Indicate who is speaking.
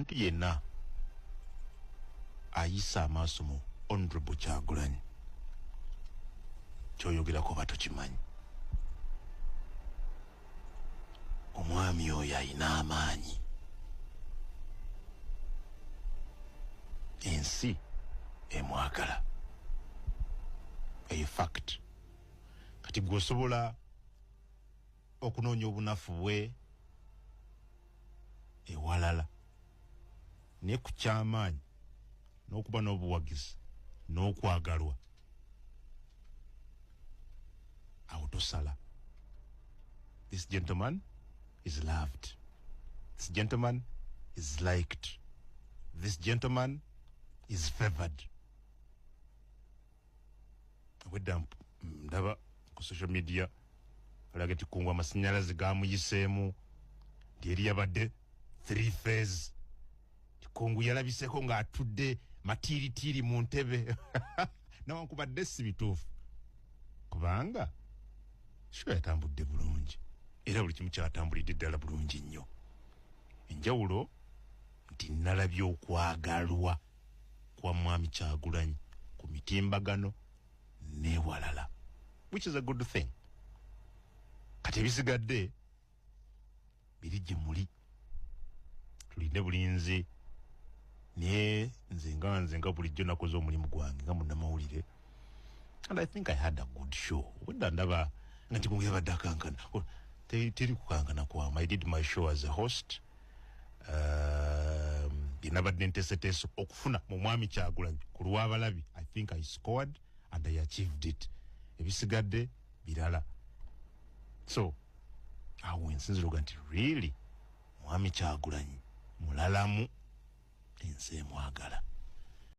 Speaker 1: omuntu yenna ayisa amaaso mu Honorable Kyagulanyi kyoyogerako bato kimanyi. Omwami oyo ayina amaanyi. Ensi emwagala. A fact. Kati gwosobola okunoonya obunafu bwe ewalala ne ku kyamaanyi n'okuba n'obuwagizi n'okwagalwa awo tosala. This gentleman is loved. This gentleman is liked. This gentleman is favored. Wedda ndaba ku social media alaga tikungu amasannyalaze gamuyiseemu nti eri yabadde 3 phase. Tikungu yalabiseko ng'atudde matiritiri mu ntebe nawankubadde si bituufu kubanga sure yatambudde bulungi era buli kimu kyatambulidde ddala bulungi nnyo. Enjawulo nti nalabye okwagalwa kwa Mwami Kyagulanyi ku mitimbagano n'ewalala, which is a good thing. Kati ebisigadde biri gye muli, tulinde bulinzi. Naye nze nga bulijjo nakoze omulimu gwange nga munnamawulire, and I think I had a good show. Wedda ndaba nga Tikungu yabadde akankana. Teri kukankana kwamu. I did my show as a host. Nabadde nteeseteese okufuna mu Mwami Kyagulanyi ku lw'abalabi. I think I scored and I achieved it. Ebisigadde birala. So awo nsinziroga nti really Mwami Kyagulanyi mulalamu ensi emwagala.